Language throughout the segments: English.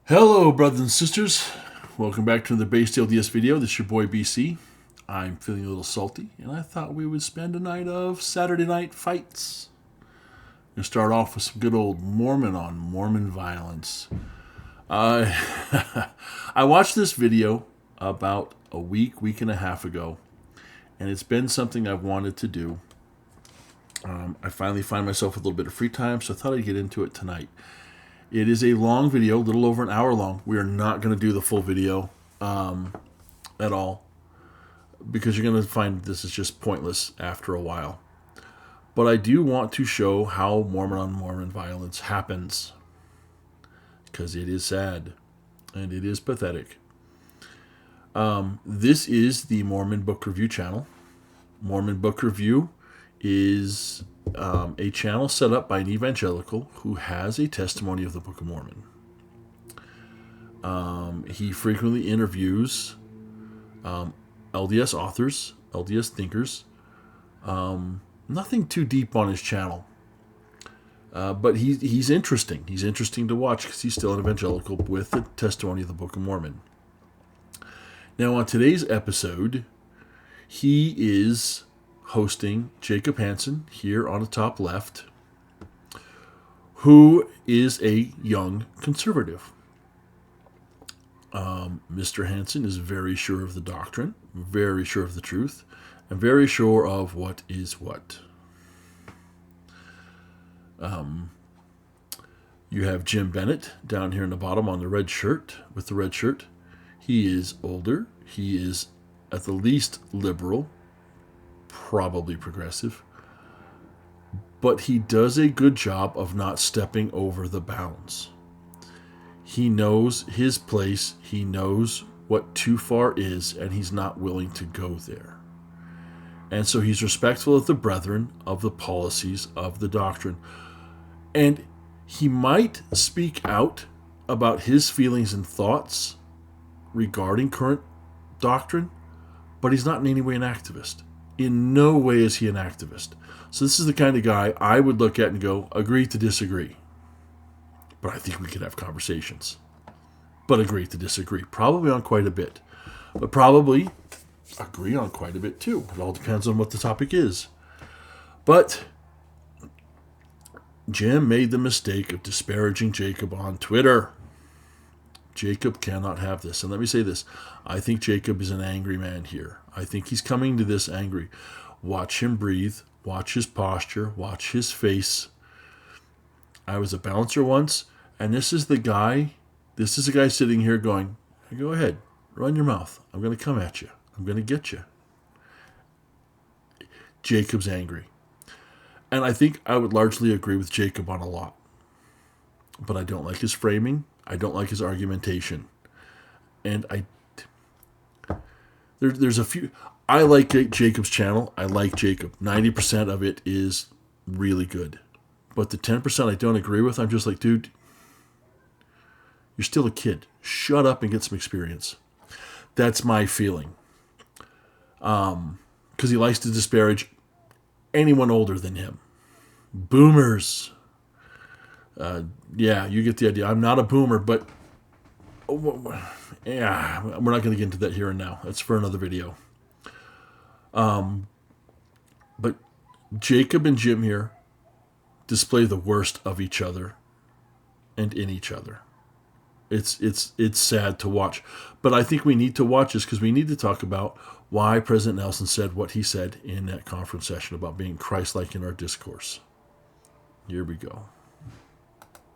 Hello, brothers and sisters. Welcome back to the Base LDS video. This is your boy BC. I'm feeling a little salty, and I thought we would spend a night of Saturday night fights. We're going to start off with some good old Mormon on Mormon violence. Uh, I watched this video about a week and a half ago, and it's been something I've wanted to do. I finally find myself with a little bit of free time, so I thought I'd get into it tonight. It is a long video, a little over an hour long. We are not going to do the full video at all because you're going to find this is just pointless after a while. But I do want to show how Mormon on Mormon violence happens because it is sad and it is pathetic. This is the Mormon Book Review channel. Mormon Book Review is a channel set up by an evangelical who has a testimony of the Book of Mormon. He frequently interviews LDS authors, LDS thinkers. Nothing too deep on his channel. But he's interesting. He's interesting to watch because he's still an evangelical with the testimony of the Book of Mormon. Now, on today's episode, he is hosting Jacob Hanson here on the top left, who is a young conservative. Mr. Hanson is very sure of the doctrine, very sure of the truth, and very sure of what is what. You have Jim Bennett down here in the bottom on the red shirt, with the red shirt. He is older. He is at the least liberal, probably progressive, but he does a good job of not stepping over the bounds. He knows his place, he knows what too far is, and he's not willing to go there. And so he's respectful of the brethren, of the policies, of the doctrine. And he might speak out about his feelings and thoughts regarding current doctrine, but he's not in any way an activist. In no way is he an activist. So this is the kind of guy I would look at and go, agree to disagree. But I think we could have conversations. But agree to disagree. Probably on quite a bit. But probably agree on quite a bit too. It all depends on what the topic is. But Jim made the mistake of disparaging Jacob on Twitter. Jacob cannot have this. And let me say this. I think Jacob is an angry man here. I think he's coming to this angry. Watch him breathe. Watch his posture. Watch his face. I was a bouncer once, and this is a guy sitting here going, go ahead, run your mouth. I'm going to come at you. I'm going to get you. Jacob's angry. And I think I would largely agree with Jacob on a lot. But I don't like his framing. I don't like his argumentation. And there's a few. I like Jacob's channel. I like Jacob. 90% of it is really good. But the 10% I don't agree with, I'm just like, dude, you're still a kid. Shut up and get some experience. That's my feeling. Because he likes to disparage anyone older than him. Boomers. Yeah, you get the idea. I'm not a boomer, but yeah, we're not going to get into that here and now. That's for another video. But Jacob and Jim here display the worst of each other and in each other. It's sad to watch. But I think we need to watch this because we need to talk about why President Nelson said what he said in that conference session about being Christ-like in our discourse. Here we go.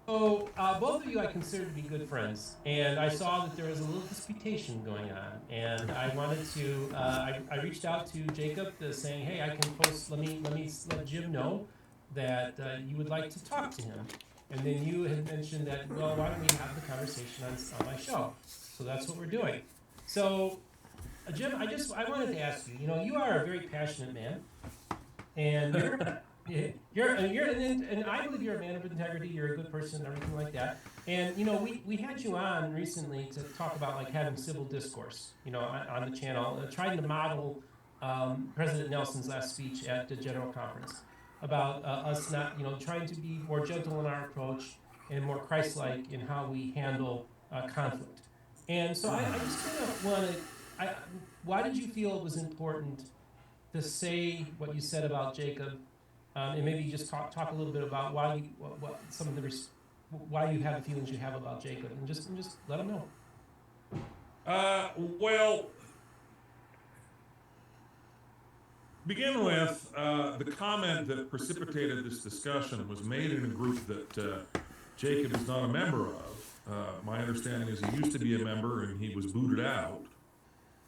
So both of you I consider to be good friends, and I saw that there was a little disputation going on, and I wanted to. I reached out to Jacob saying, "Hey, I can post. Let me let Jim know that you would like to talk to him." And then you had mentioned that, well, why don't we have the conversation on my show? So that's what we're doing. So, Jim, I wanted to ask you. You know, you are a very passionate man, and and I believe you're a man of integrity. You're a good person and everything like that. And you know, we had you on recently to talk about like having civil discourse. You know, on the channel, trying to model President Nelson's last speech at the General Conference about us not, you know, trying to be more gentle in our approach and more Christ-like in how we handle conflict. And so I just kind of wanted, why did you feel it was important to say what you said about Jacob, and maybe just talk a little bit about why you, what some of the why you have the feelings you have about Jacob, and just let them know. Well, begin with, the comment that precipitated this discussion was made in a group that Jacob is not a member of. My understanding is he used to be a member and he was booted out.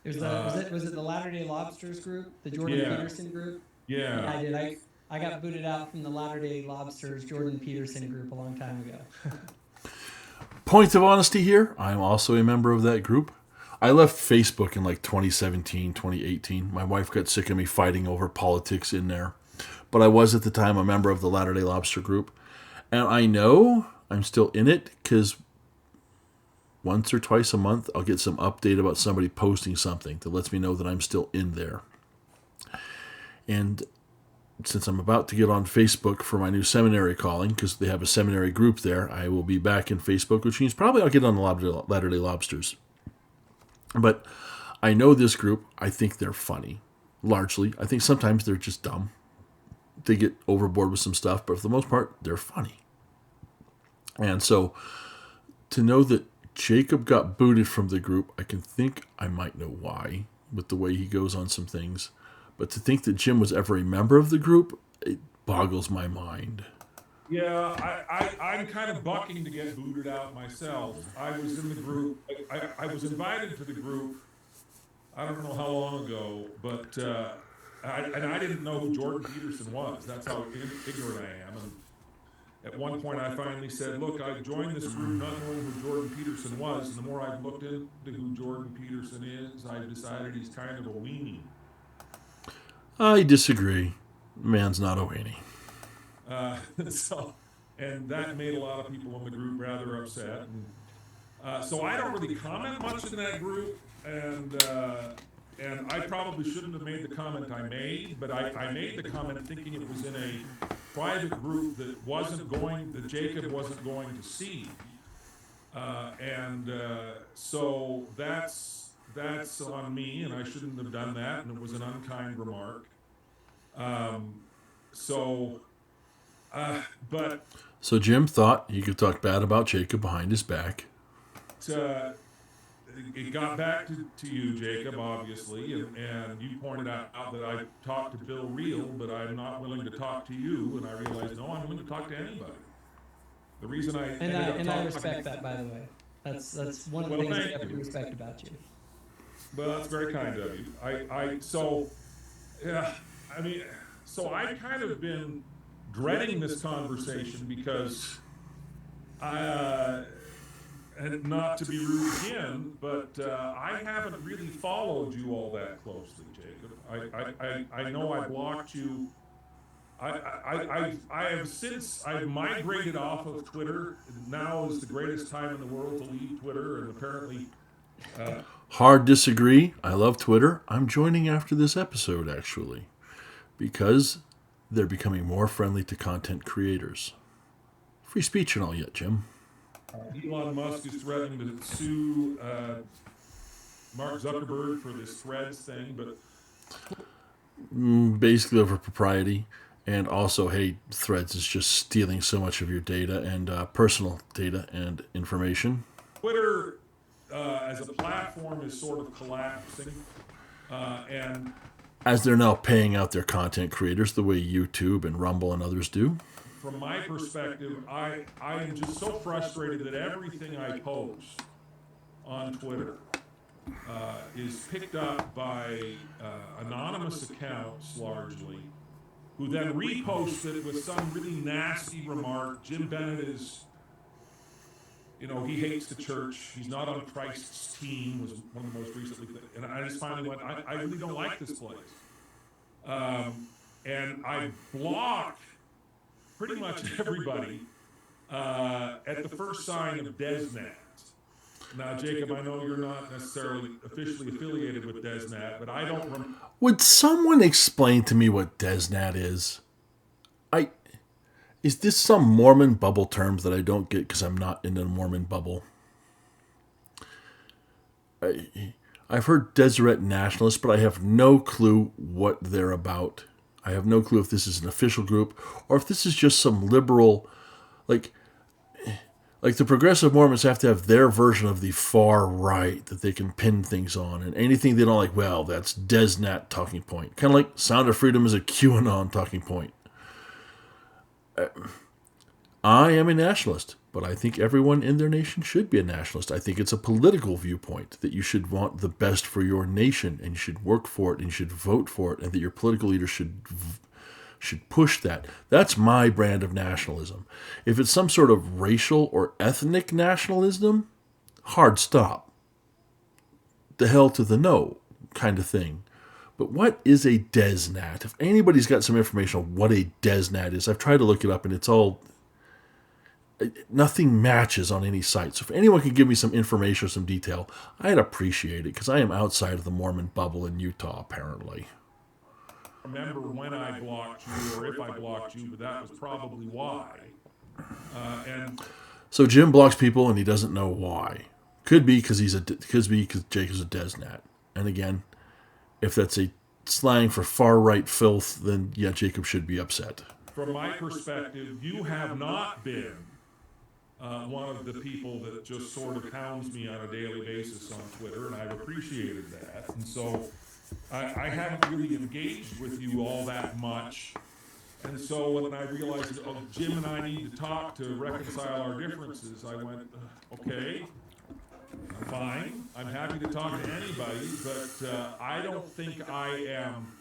Was it the Latter-day Lobsters group, the Jordan Peterson group? Yeah. I did. I got booted out from the Latter-day Lobsters Jordan Peterson group a long time ago. Point of honesty here, I'm also a member of that group. I left Facebook in like 2017, 2018. My wife got sick of me fighting over politics in there. But I was at the time a member of the Latter-day Lobster group. And I know I'm still in it because once or twice a month I'll get some update about somebody posting something that lets me know that I'm still in there. And since I'm about to get on Facebook for my new seminary calling, because they have a seminary group there, I will be back in Facebook, which means probably I'll get on the Latter-day Lobsters. But I know this group. I think they're funny, largely. I think sometimes they're just dumb. They get overboard with some stuff, but for the most part, they're funny. And so to know that Jacob got booted from the group, I can think I might know why, with the way he goes on some things. But to think that Jim was ever a member of the group, it boggles my mind. Yeah, I'm kind of bucking to get booted out myself. I was in the group. I was invited to the group, I don't know how long ago, but I didn't know who Jordan Peterson was. That's how ignorant I am. And at one point I finally said, look, I joined this group not knowing who Jordan Peterson was, and the more I've looked into who Jordan Peterson is, I've decided he's kind of a weenie. I disagree. Man's not a weenie. And that made a lot of people in the group rather upset. And, so I don't really comment much in that group, and I probably shouldn't have made the comment I made, but I made the comment thinking it was in a private group that Jacob wasn't going to see, so that's on me, and I shouldn't have done that, and it was an unkind remark. So Jim thought he could talk bad about Jacob behind his back. It got back to you, Jacob, obviously, and you pointed out that I talked to Bill Reel, but I'm not willing to talk to you, and I realized, no, I'm willing to talk to anybody. The reason I respect that, by the way. That's one of the things I have to respect about you. Well, that's very kind of you. So I've kind of been dreading this conversation because and not to be rude again, but I haven't really followed you all that closely, Jacob. I know I blocked you. I've migrated off of Twitter. Now is the greatest time in the world to leave Twitter, and apparently. Hard disagree. I love Twitter. I'm joining after this episode, actually, because they're becoming more friendly to content creators. Free speech and all yet, Jim. Elon Musk is threatening to sue Mark Zuckerberg for this Threads thing, but basically over propriety, and also, hey, Threads is just stealing so much of your data and personal data and information. Twitter, as a platform, is sort of collapsing, and as they're now paying out their content creators the way YouTube and Rumble and others do. From my perspective, I am just so frustrated that everything I post on Twitter is picked up by anonymous accounts, largely, who then repost it with some really nasty remark. Jim Bennett is, he hates the church. He's not on Christ's team, was one of the most recently. And I just finally went, I really don't like this place. And I block pretty much everybody at the first sign of DesNat. Now, Jacob, I know you're not necessarily officially affiliated with DesNat, but I don't remember. Would someone explain to me what DesNat is? Is this some Mormon bubble terms that I don't get because I'm not in a Mormon bubble? I've heard Deseret nationalists, but I have no clue what they're about. I have no clue if this is an official group or if this is just some liberal, like the progressive Mormons have to have their version of the far right that they can pin things on, and anything they don't like, well, that's DesNat talking point. Kind of like Sound of Freedom is a QAnon talking point. I am a nationalist, but I think everyone in their nation should be a nationalist. I think it's a political viewpoint that you should want the best for your nation, and you should work for it, and you should vote for it, and that your political leaders should push that. That's my brand of nationalism. If it's some sort of racial or ethnic nationalism, hard stop. The hell to the no kind of thing. But what is a DesNat? If anybody's got some information on what a DesNat is, I've tried to look it up and it's all... nothing matches on any site. So if anyone can give me some information or some detail, I'd appreciate it, because I am outside of the Mormon bubble in Utah, apparently. Remember when I blocked you, or if I blocked you, but that was probably why. So Jim blocks people and he doesn't know why. Could be because Jacob's a DesNat. And again, if that's a slang for far right filth, then yeah, Jacob should be upset. From my perspective, you have not been one of the people that just sort of hounds me on a daily basis on Twitter, and I've appreciated that. And so I haven't really engaged with you all that much. And so when I realized that, Jim and I need to talk to reconcile our differences, I went, okay, fine. I'm happy to talk to anybody, but I don't think I am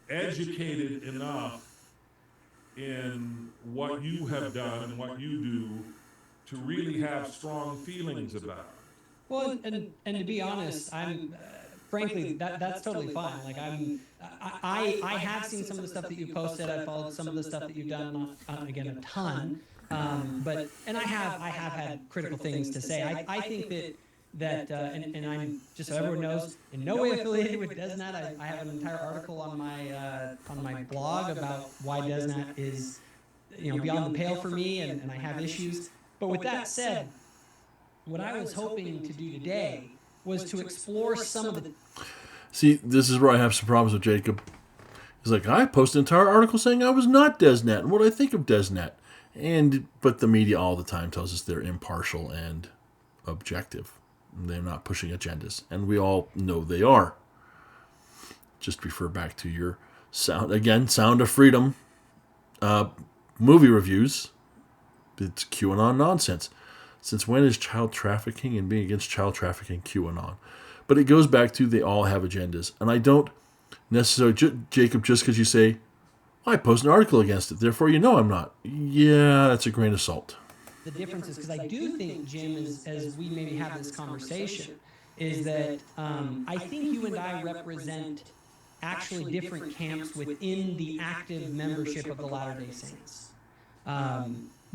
educated enough in what you have done and what you do to really have strong feelings about it. Well, and to be honest, I'm frankly that's totally fine. Like I have seen some of the stuff that you posted. I followed some of the stuff that you've done. Not again a ton, but I have had critical things to say. I think that and I'm just so everyone knows, in no way affiliated with DesNat. I have an entire article on my blog about why DesNat is beyond the pale for me, and I have issues. But with that said, what I was hoping to do today was to explore some of the... See, this is where I have some problems with Jacob. He's like, I posted an entire article saying I was not DesNat and what I think of DesNat. But the media all the time tells us they're impartial and objective. They're not pushing agendas. And we all know they are. Just refer back to your Sound of Freedom movie reviews. It's QAnon nonsense. Since when is child trafficking and being against child trafficking QAnon? But it goes back to they all have agendas. And I don't necessarily, Jacob, just because you say, I post an article against it, therefore you know I'm not. Yeah, that's a grain of salt. The difference is, because I do think, Jim, as we maybe have this conversation, is that I think you and I represent actually different camps within the active membership of the Latter-day Saints.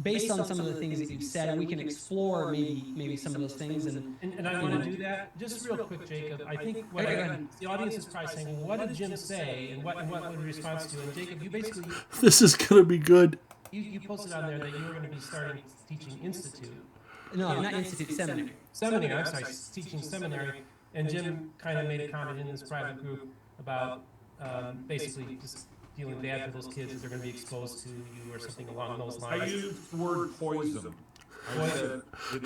Based on some of the things that you've said, and we can explore maybe some of those things. And I want to do that. Just real quick, Jacob. I think the audience is probably saying, what did Jim say, and what would he respond to? And Jacob, you basically... This is going to be good. You posted on there that you were going to be starting teaching Institute. No, not Institute, Seminary. Seminary, I'm sorry, teaching seminary. And Jim kind of made a comment in this private group about basically just feeling bad for those kids that they're going to be exposed to you or something along those lines. I used the word poison. I said it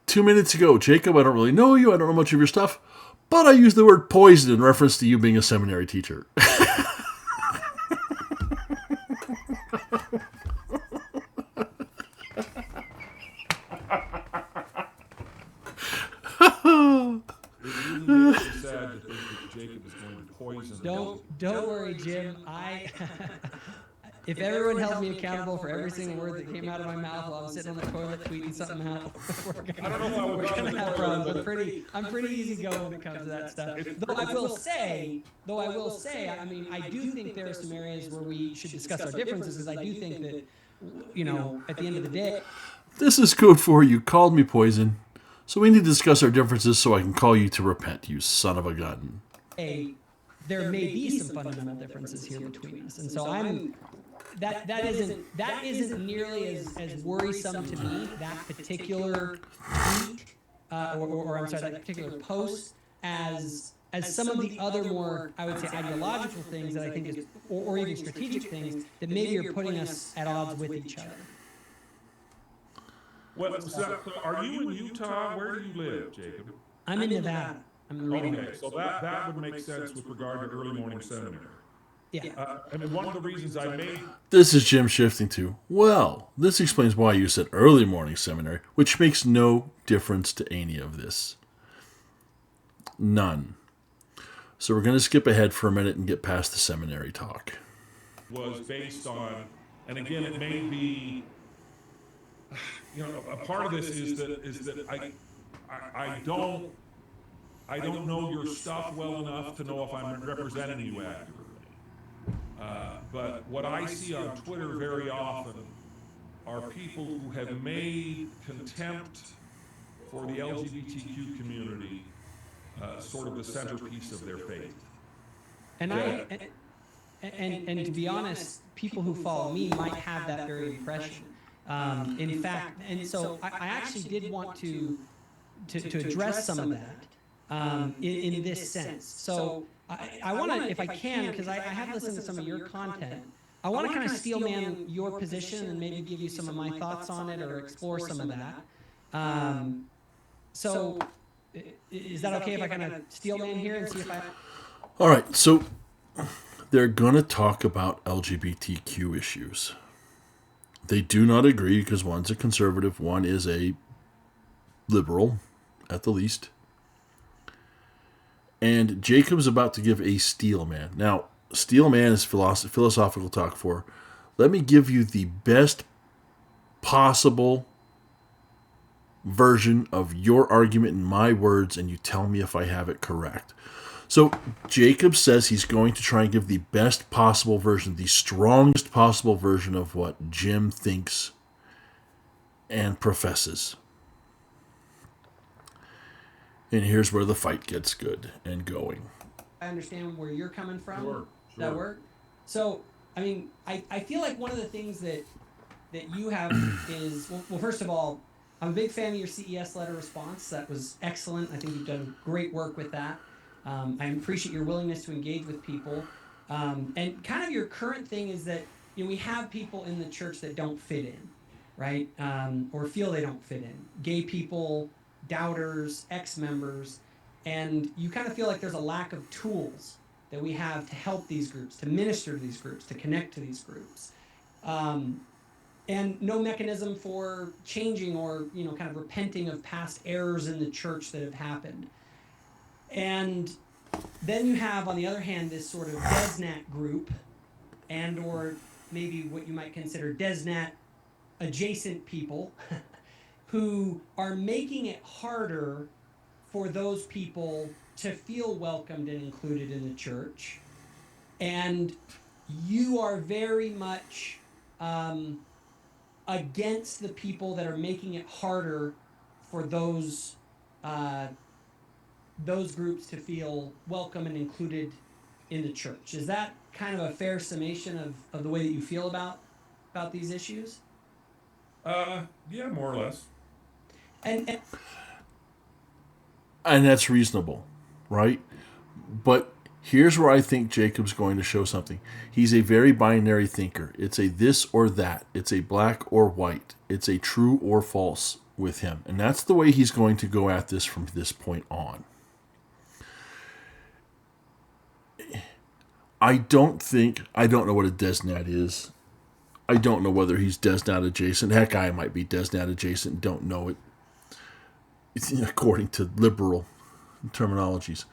2 minutes ago, Jacob, I don't really know you, I don't know much of your stuff, but I used the word poison in reference to you being a seminary teacher. Don't worry, Jim. If everyone held me accountable for every single word that came out of my mouth while I'm sitting on the toilet tweeting something out, we're gonna have problems. I'm pretty easy-going when it comes to that stuff. Though I will say, I mean, I do think there are some areas where we should discuss our differences, because I do think that, at the end of the day... This is code for you called me poison, so we need to discuss our differences so I can call you to repent, you son of a gun. there may be some fundamental differences here between us. And so that isn't nearly as worrisome to me, that particular tweet, or I'm sorry, that particular post, as some of the other more, I would say, ideological things that I think is, or even strategic things that maybe are putting us at odds with each other. Well, so are you in Utah? Where do you live, Jacob? I'm in Nevada. I'm in Reno. Okay, so that would make sense with regard to early morning seminary. Yeah. I mean, one of the reasons I made This is Jim shifting to, well, this explains why you said early morning seminary, which makes no difference to any of this. None. So we're going to skip ahead for a minute and get past the seminary talk. was based on, and again, it may be, you know, a part of this is that I don't know your stuff well enough to know if I'm representing you accurately. But what I see on Twitter very often are people who have made contempt for the LGBTQ community sort of the centerpiece of their faith. And and to be honest, people who follow me might have that very impression. In fact, and so I actually did want to address some of that in this sense. So I want to, if I can, because I have listened to some of your content, I want to kind of steel man your position and maybe give you some of my thoughts on it or explore some of that. So is that okay if I kind of steel man here and see if I... All right, so they're going to talk about LGBTQ issues. They do not agree because one's a conservative, one is a liberal, at the least. And Jacob's about to give a steel man. Now, steel man is philosophical talk for, let me give you the best possible version of your argument in my words, and you tell me if I have it correct. So Jacob says he's going to try and give the best possible version, the strongest possible version of what Jim thinks and professes. And here's where the fight gets good and going. I understand where you're coming from. Sure. Does that work? So, I mean, I feel like one of the things that you have is, well, first of all, I'm a big fan of your CES letter response. That was excellent. I think you've done great work with that. I appreciate your willingness to engage with people. And kind of your current thing is that, you know, we have people in the church that don't fit in, right? Or feel they don't fit in. Gay people, doubters, ex-members, and you kind of feel like there's a lack of tools that we have to help these groups, to minister to these groups, to connect to these groups. And no mechanism for changing or, you know, kind of repenting of past errors in the church that have happened. And then you have, on the other hand, this sort of DesNat group, and or maybe what you might consider DesNat adjacent people, who are making it harder for those people to feel welcomed and included in the church. And you are very much against the people that are making it harder for those groups to feel welcome and included in the church. Is that kind of a fair summation of the way that you feel about these issues? Yeah, more or less. And that's reasonable, right? But here's where I think Jacob's going to show something. He's a very binary thinker. It's a this or that. It's a black or white. It's a true or false with him. And that's the way he's going to go at this from this point on. I don't know what a DesNat is. I don't know whether he's DesNat adjacent. Heck, I might be DesNat adjacent, don't know it. It's according to liberal terminologies.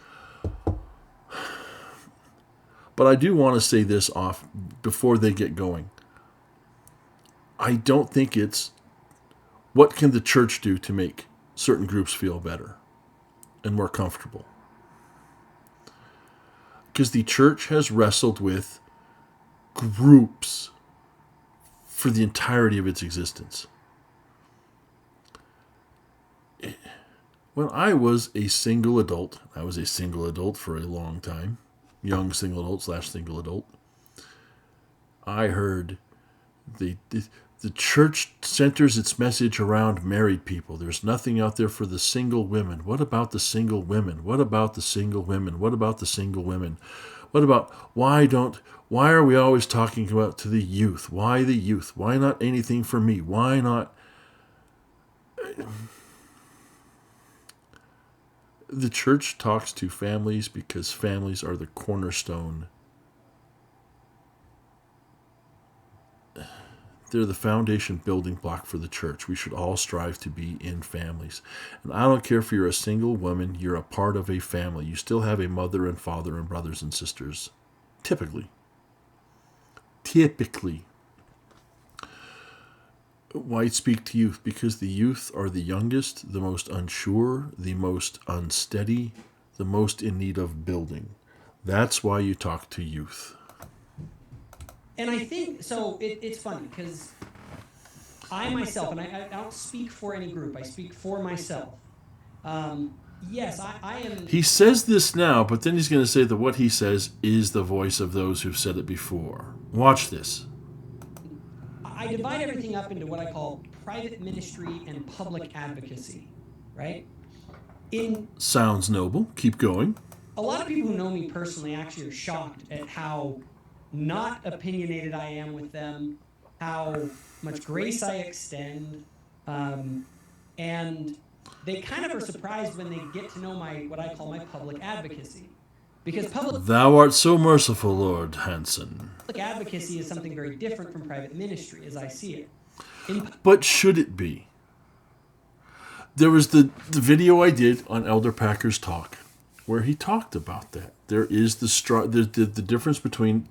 But I do want to say this off before they get going. I don't think it's what can the church do to make certain groups feel better and more comfortable. Because the church has wrestled with groups for the entirety of its existence. When I was a single adult for a long time, young single adult / single adult, I heard the church centers its message around married people. There's nothing out there for the single women. What about the single women? What about the single women? What about the single women? What about why are we always talking about to the youth? Why the youth? Why not anything for me? Why not? The church talks to families because families are the cornerstone. They're the foundation building block for the church. We should all strive to be in families. And I don't care if you're a single woman, you're a part of a family. You still have a mother and father and brothers and sisters. Typically. Why speak to youth? Because the youth are the youngest, the most unsure, the most unsteady, the most in need of building. That's why you talk to youth. And I think, so it's funny because I myself, and I don't speak for any group, I speak for myself. Yes, I am. He says this now, but then he's going to say that what he says is the voice of those who've said it before. Watch this. I divide everything up into what I call private ministry and public advocacy, right? Sounds noble. Keep going. A lot of people who know me personally actually are shocked at how not opinionated I am with them, how much grace I extend, and they kind of are surprised when they get to know what I call my public advocacy. Because Thou art so merciful, Lord Hanson. Public advocacy is something very different from private ministry, as I see it. But should it be? There was the video I did on Elder Packer's talk, where he talked about that. There is the difference between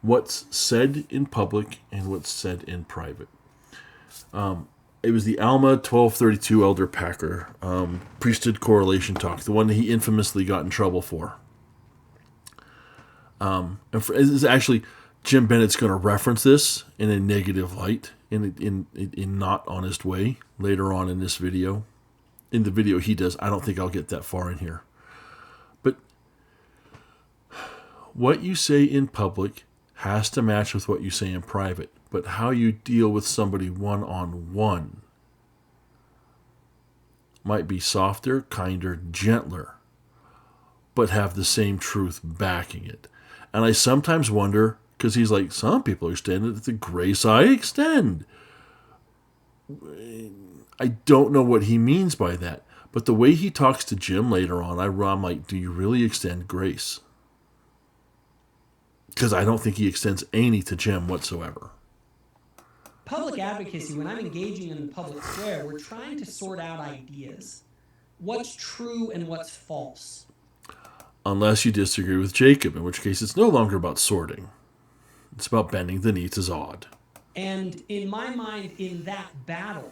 what's said in public and what's said in private. It was the Alma 1232 Elder Packer priesthood correlation talk, the one that he infamously got in trouble for. Actually, Jim Bennett's going to reference this in a negative light, in not honest way, later on in this video. In the video he does, I don't think I'll get that far in here. But what you say in public has to match with what you say in private. But how you deal with somebody one-on-one might be softer, kinder, gentler, but have the same truth backing it. And I sometimes wonder, because he's like, some people extend it, the grace I extend. I don't know what he means by that. But the way he talks to Jim later on, I'm like, do you really extend grace? Because I don't think he extends any to Jim whatsoever. Public advocacy, when I'm engaging in the public square, we're trying to sort out ideas. What's true and what's false. Unless you disagree with Jacob, in which case it's no longer about sorting. It's about bending the knee to Zod. And in my mind, in that battle,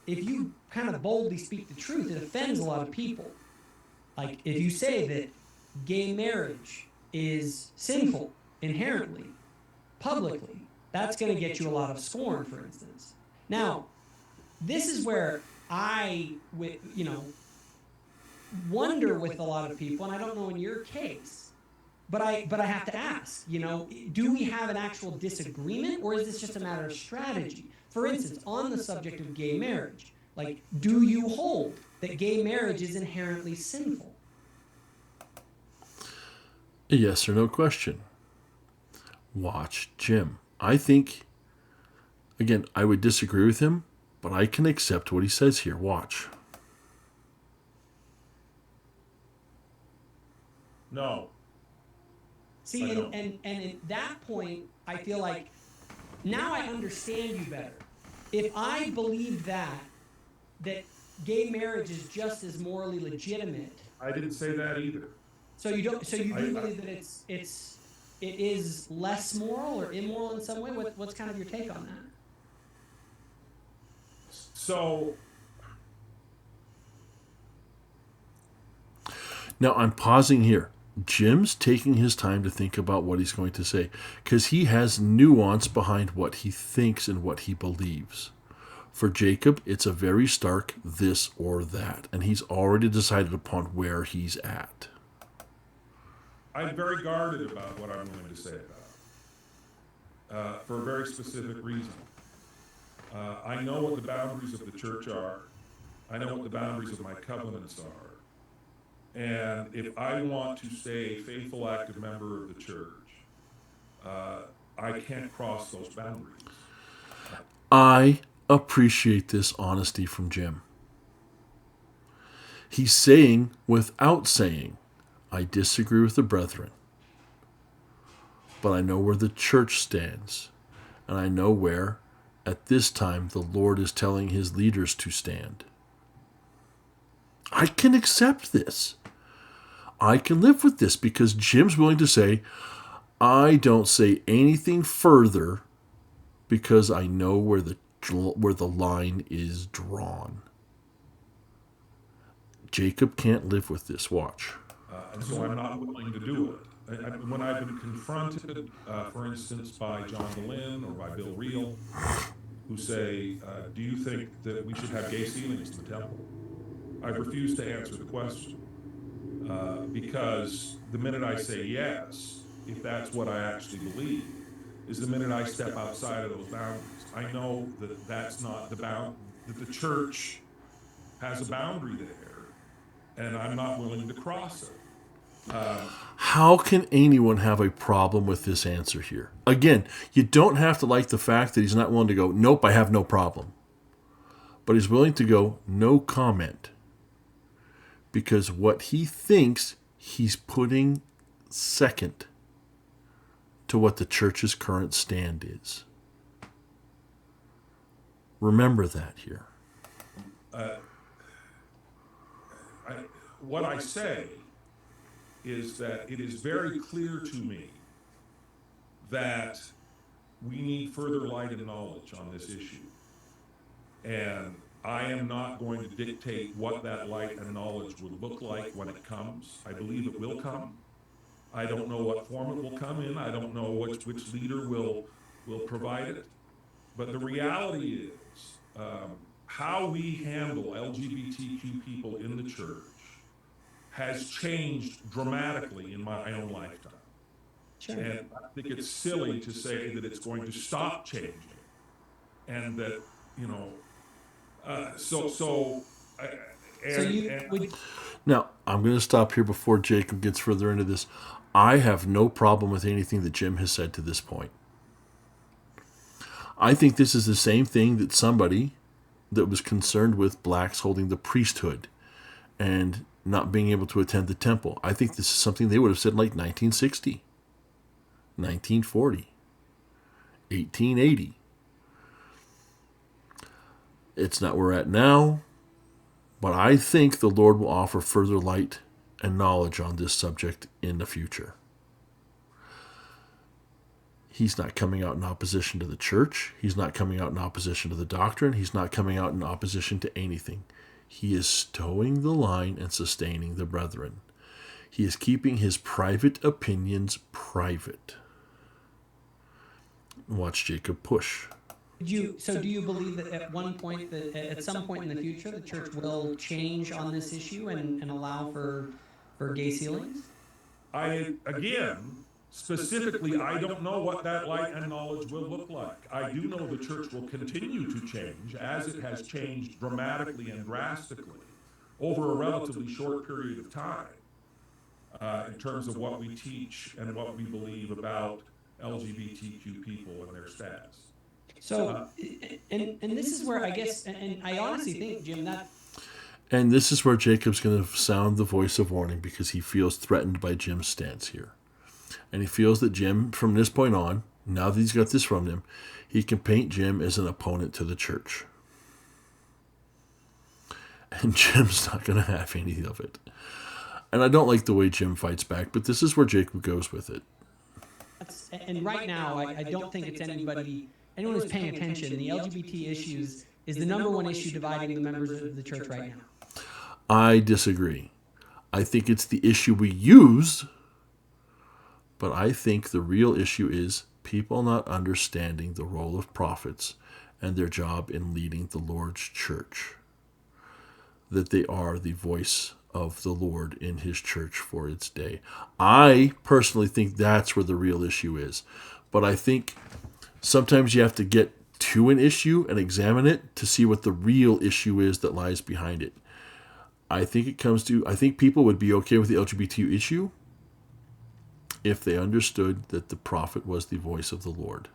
if you kind of boldly speak the truth, it offends a lot of people. Like, if you say that gay marriage is sinful inherently, publicly, that's going to get you a lot of scorn, for instance. Now, this is where I, wonder with a lot of people, and I don't know in your case, but I have to ask, do we have an actual disagreement, or is this just a matter of strategy? For instance, on the subject of gay marriage, like, do you hold that gay marriage is inherently sinful? A yes or no question. Watch Jim. I think, again, I would disagree with him, but I can accept what he says here. Watch. No. See, and at that point, I feel like now I understand you better. If I believed that gay marriage is just as morally legitimate. I didn't say that either. So you don't. So you do believe that it is less moral or immoral in some way. What's kind of your take on that? So now I'm pausing here. Jim's taking his time to think about what he's going to say, because he has nuance behind what he thinks and what he believes. For Jacob, it's a very stark this or that, and he's already decided upon where he's at. I'm very guarded about what I'm willing to say about it, for a very specific reason. I know what the boundaries of the church are. I know what the boundaries of my covenants are. And if I want to stay a faithful, active member of the church, I can't cross those boundaries. I appreciate this honesty from Jim. He's saying without saying, I disagree with the brethren, but I know where the church stands, and I know where, at this time, the Lord is telling his leaders to stand. I can accept this. I can live with this because Jim's willing to say, I don't say anything further because I know where the line is drawn. Jacob can't live with this. Watch. And so I'm not willing to do it. When I've been confronted, for instance, by John DeLynn or by Bill Reel, who say, do you think that we should have gay ceilings in the temple? I refuse to answer the question because the minute I say yes, if that's what I actually believe, is the minute I step outside of those boundaries. I know that that's not that the church has a boundary there, and I'm not willing to cross it. How can anyone have a problem with this answer here? Again, you don't have to like the fact that he's not willing to go, nope, I have no problem. But he's willing to go, no comment. Because what he thinks he's putting second to what the church's current stand is. Remember that here. What I say is that it is very clear to me that we need further light and knowledge on this issue. And I am not going to dictate what that light and knowledge would look like when it comes. I believe it will come. I don't know what form it will come in. I don't know which leader will provide it. But the reality is, how we handle LGBTQ people in the church has changed dramatically in my own lifetime. Sure. And I think it's silly to say that it's going to stop changing. And that, you know, Now, I'm going to stop here before Jacob gets further into this. I have no problem with anything that Jim has said to this point. I think this is the same thing that somebody that was concerned with blacks holding the priesthood and not being able to attend the temple. I think this is something they would have said in like 1960, 1940, 1880. It's not where we're at now, but I think the Lord will offer further light and knowledge on this subject in the future. He's not coming out in opposition to the church. He's not coming out in opposition to the doctrine. He's not coming out in opposition to anything. He is towing the line and sustaining the brethren. He is keeping his private opinions private. Watch Jacob push. Do you believe that at one point, that at some point in the future, the church will change on this issue and allow for gay ceilings? Specifically, I don't know what that light and knowledge will look like. I do know the church will continue to change as it has changed dramatically and drastically over a relatively short period of time in terms of what we teach and what we believe about LGBTQ people and their status. So, and this is where I guess, and I honestly think, Jim, that... And this is where Jacob's going to sound the voice of warning because he feels threatened by Jim's stance here. And he feels that Jim, from this point on, now that he's got this from him, he can paint Jim as an opponent to the church. And Jim's not going to have any of it. And I don't like the way Jim fights back, but this is where Jacob goes with it. And right now, I don't think it's anyone who's paying attention. The LGBT issues is the number one issue dividing the members of the church right now. I disagree. I think it's the issue we use, but I think the real issue is people not understanding the role of prophets and their job in leading the Lord's church. That they are the voice of the Lord in his church for its day. I personally think that's where the real issue is. But I think sometimes you have to get to an issue and examine it to see what the real issue is that lies behind it. I think people would be okay with the LGBT issue if they understood that the prophet was the voice of the Lord.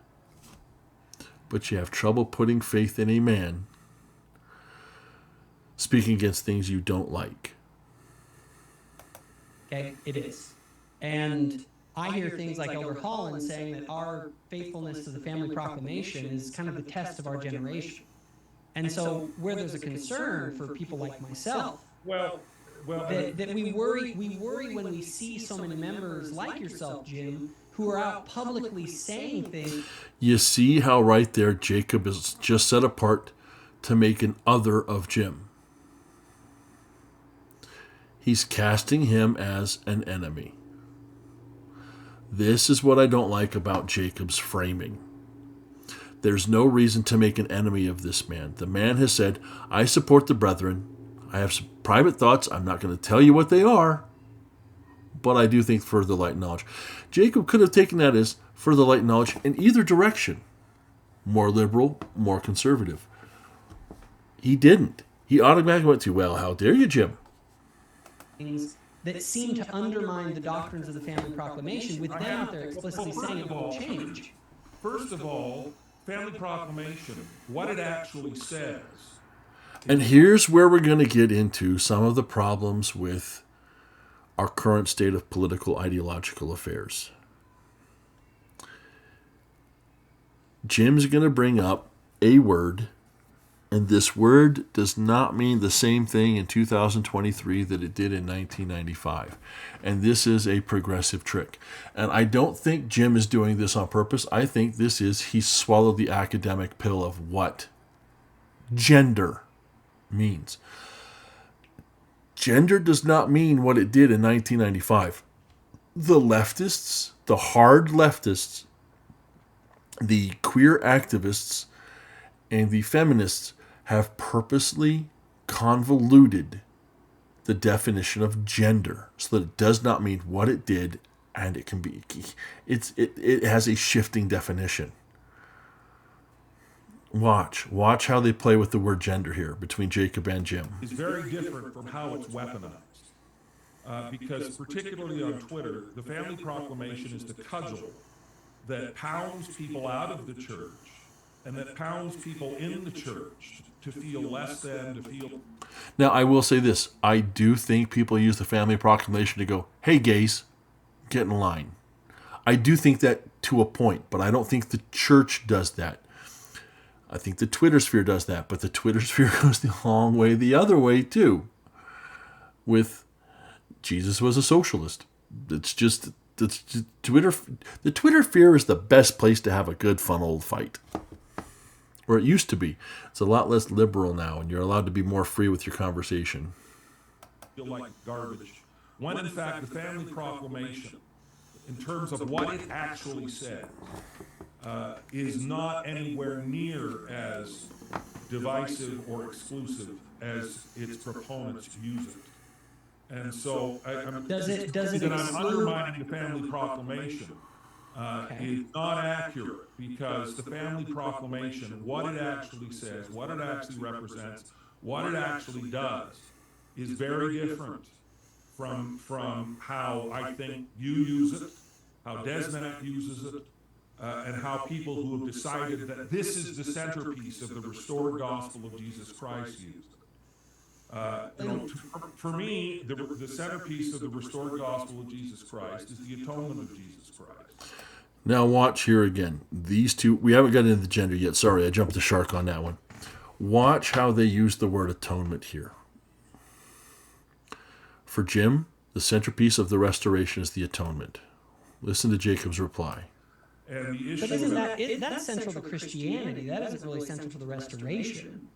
But you have trouble putting faith in a man speaking against things you don't like. Okay, it is. And I hear things like Elder Holland saying that our faithfulness to the family proclamation is kind of the test of our generation. And so where there's a concern for people like myself, that we worry when we see so many members like yourself, Jim, who are out publicly saying things. You see how right there Jacob is just set apart to make an other of Jim. He's casting him as an enemy. This is what I don't like about Jacob's framing. There's no reason to make an enemy of this man. The man has said, I support the brethren. I have some private thoughts. I'm not going to tell you what they are, but I do think further light and knowledge. Jacob could have taken that as further light and knowledge in either direction. More liberal, more conservative. He didn't. He automatically went to, well, how dare you, Jim? That seem to undermine the doctrines of the family proclamation with them out there explicitly saying it won't change. First of all, family proclamation, what it actually says. And here's where we're going to get into some of the problems with our current state of political ideological affairs. Jim's going to bring up a word, and this word does not mean the same thing in 2023 that it did in 1995. And this is a progressive trick. And I don't think Jim is doing this on purpose. I think he swallowed the academic pill of what gender means. Gender does not mean what it did in 1995. The leftists, the hard leftists, the queer activists, and the feminists have purposely convoluted the definition of gender so that it does not mean what it did, and it can be it has a shifting definition. Watch how they play with the word gender here between Jacob and Jim. It's very different from how it's weaponized. Because particularly on Twitter, the family proclamation is the cudgel that pounds people out of the church and that pounds people in the church to feel less than, to feel... Now, I will say this. I do think people use the family proclamation to go, hey, gays, get in line. I do think that to a point, but I don't think the church does that. I think the Twitter sphere does that, but the Twitter sphere goes the long way the other way, too. With Jesus was a socialist. Twitter. The Twitter sphere is the best place to have a good, fun old fight. Or it used to be. It's a lot less liberal now, and you're allowed to be more free with your conversation. Feel like garbage. When in fact the family proclamation, in terms of what it actually says, is not anywhere near as divisive or exclusive as its proponents use it. And so I'm undermining the family proclamation is not accurate, because the family proclamation, what it actually says, what it actually represents, what it actually does, is very different from how I think you use it, how Desmond uses it, and how people who have decided that this is the centerpiece of the restored gospel of Jesus Christ use it. For me, the centerpiece of the restored gospel of Jesus Christ is the atonement of Jesus Christ. Now watch here again. These two, we haven't gotten into the gender yet. Sorry, I jumped the shark on that one. Watch how they use the word atonement here. For Jim, the centerpiece of the restoration is the atonement. Listen to Jacob's reply. And the issue But isn't that's central to Christianity? That isn't really central to the restoration.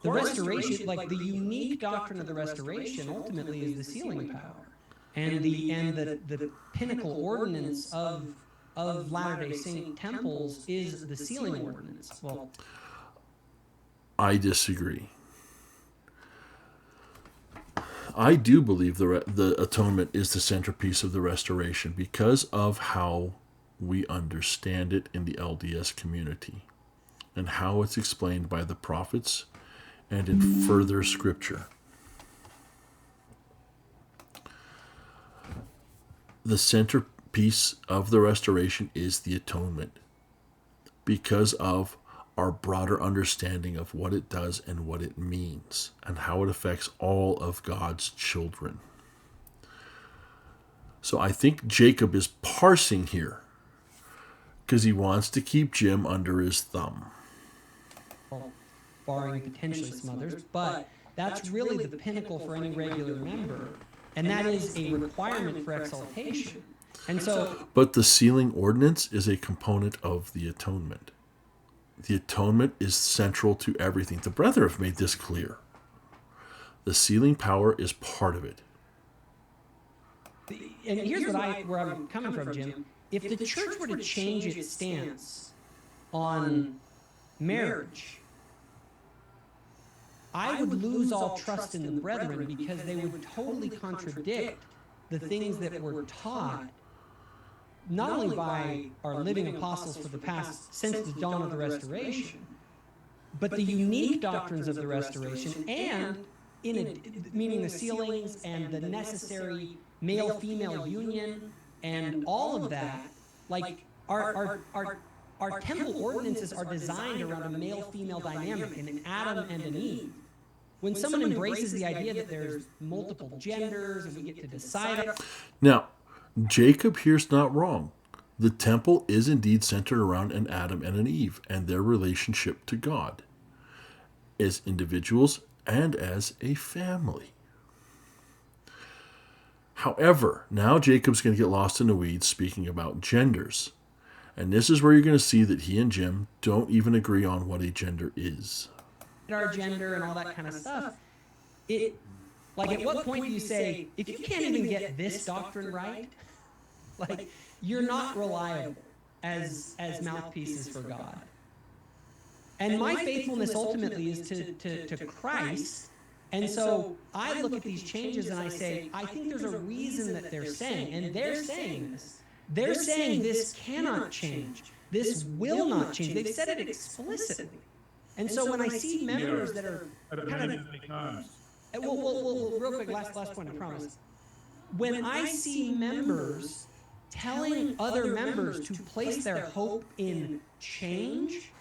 The restoration, like the unique doctrine of the restoration, ultimately is the sealing power, and the pinnacle ordinance of Latter-day Saint temples is the sealing ordinance. Well, I disagree. I do believe the atonement is the centerpiece of the restoration because of how we understand it in the LDS community and how it's explained by the prophets and in further scripture. The centerpiece of the restoration is the atonement because of our broader understanding of what it does and what it means and how it affects all of God's children. So I think Jacob is parsing here because he wants to keep Jim under his thumb. Well, barring potentially some others, but that's really the pinnacle for any regular member, and that is a requirement for exaltation. And so, but the sealing ordinance is a component of the atonement. The atonement is central to everything. The brethren have made this clear. The sealing power is part of it. And here's where I'm coming from, Jim. If the church were to change its stance on marriage, I would lose all trust in the brethren because they would totally contradict the things that were taught not only by our living apostles for the past, since the dawn of the Restoration, but the unique doctrines of the Restoration, and meaning the sealings and the necessary male-female union and all of that. Like our temple ordinances are designed around a male-female dynamic, an Adam and an Eve. When someone embraces the idea that there's multiple genders and we get to decide it. Now, Jacob here's not wrong. The temple is indeed centered around an Adam and an Eve and their relationship to God as individuals and as a family. However, now Jacob's going to get lost in the weeds speaking about genders. And this is where you're going to see that he and Jim don't even agree on what a gender is. Our gender and all that kind of stuff. Like, at what point do you say, if you can't even get this doctrine right, like, you're not reliable as mouthpieces for God. And my faithfulness ultimately is to Christ. And so I look at these changes and I say, I think there's a reason that they're saying, and they're saying this. They're saying this cannot change. This will not change. They've said it explicitly. And so when I see members that are kind of... Well, real quick, last point, I promise. When I see members telling other members to place their hope in change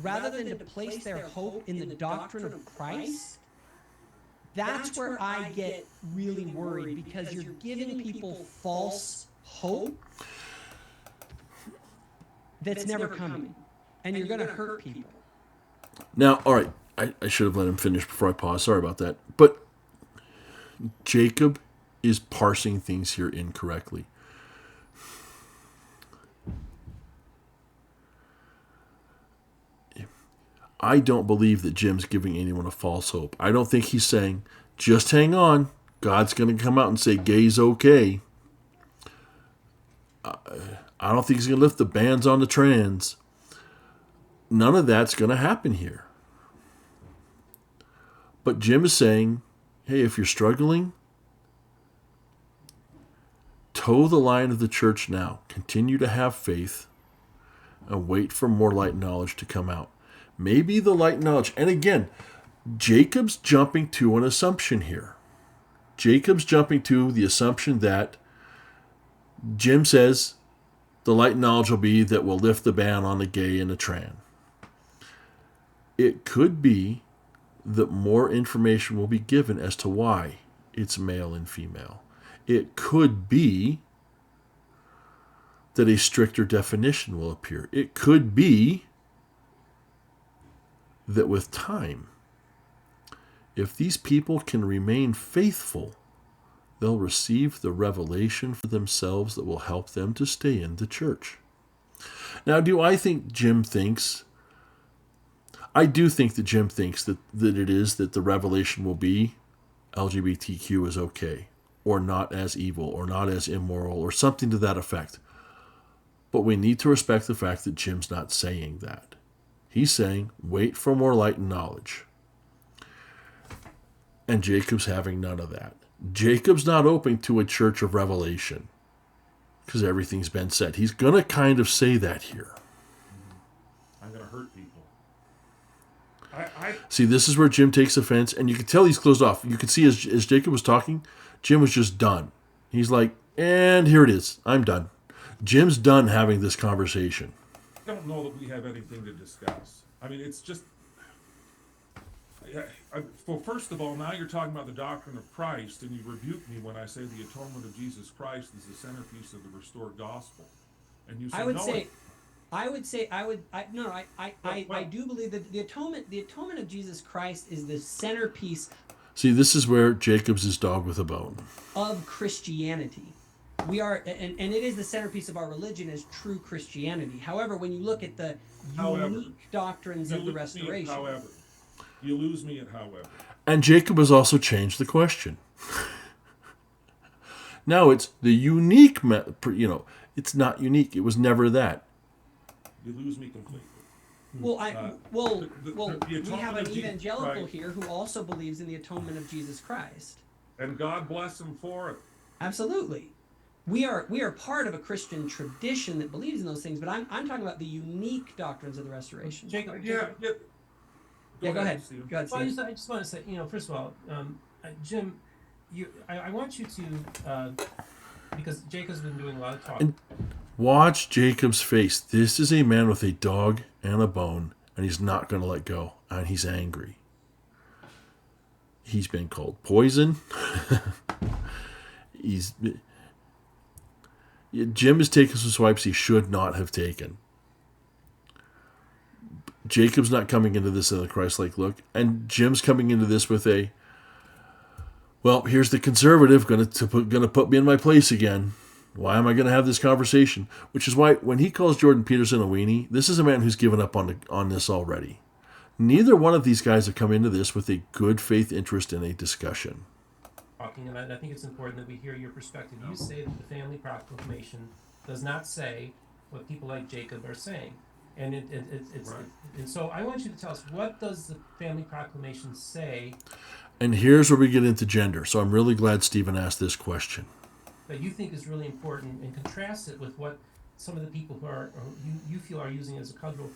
rather than to place their hope in the doctrine of Christ, that's where I get really worried, because you're giving people false hope that's never coming, and you're going to hurt people. Now, all right, I should have let him finish before I pause. Sorry about that. But Jacob is parsing things here incorrectly. I don't believe that Jim's giving anyone a false hope. I don't think he's saying, just hang on, God's going to come out and say gay's okay. I don't think he's going to lift the bans on the trans. None of that's going to happen here. But Jim is saying, hey, if you're struggling, toe the line of the church now. Continue to have faith and wait for more light knowledge to come out. Maybe the light knowledge, and again, Jacob's jumping to an assumption here. Jacob's jumping to the assumption that Jim says the light knowledge will be that we'll lift the ban on the gay and the trans. It could be that more information will be given as to why it's male and female. It could be that a stricter definition will appear. It could be that with time, if these people can remain faithful, they'll receive the revelation for themselves that will help them to stay in the church. Now, do I think Jim thinks... I do think that Jim thinks that it is that the revelation will be LGBTQ is okay, or not as evil, or not as immoral, or something to that effect. But we need to respect the fact that Jim's not saying that. He's saying, wait for more light and knowledge. And Jacob's having none of that. Jacob's not open to a church of revelation because everything's been said. He's going to kind of say that here. I'm going to hurt people. See, this is where Jim takes offense, and you can tell he's closed off. You can see as Jacob was talking, Jim was just done. He's like, and here it is. I'm done. Jim's done having this conversation. I don't know that we have anything to discuss. I mean, it's just... Well, first of all, now you're talking about the doctrine of Christ, and you rebuke me when I say the atonement of Jesus Christ is the centerpiece of the restored gospel. And you say, I do believe that the atonement of Jesus Christ is the centerpiece. See, this is where Jacob's his dog with a bone. Of Christianity. We are, and it is the centerpiece of our religion as true Christianity. However, when you look at the unique doctrines of the restoration. You lose me at however. And Jacob has also changed the question. Now it's the unique, it's not unique. It was never that. You lose me completely. Well, we have an evangelical here who also believes in the atonement of Jesus Christ. And God bless him for it. Absolutely. We are part of a Christian tradition that believes in those things, but I'm talking about the unique doctrines of the restoration. Jacob. Go ahead. Steve. Well, I just want to say, first of all, Jim, I want you to, because Jacob's been doing a lot of talking. Watch Jacob's face. This is a man with a dog and a bone, and he's not going to let go, and he's angry. He's been called poison. Jim has taken some swipes he should not have taken. Jacob's not coming into this in a Christ-like look, and Jim's coming into this with a, well, here's the conservative going to put me in my place again. Why am I going to have this conversation? Which is why when he calls Jordan Peterson a weenie, this is a man who's given up on this already. Neither one of these guys have come into this with a good faith interest in a discussion. Talking about, I think it's important that we hear your perspective. You say that the family proclamation does not say what people like Jacob are saying. And it's right. And so I want you to tell us, what does the family proclamation say? And here's where we get into gender. So I'm really glad Stephen asked this question. That you think is really important, and contrast it with what some of the people who are you feel are using as a cudgel.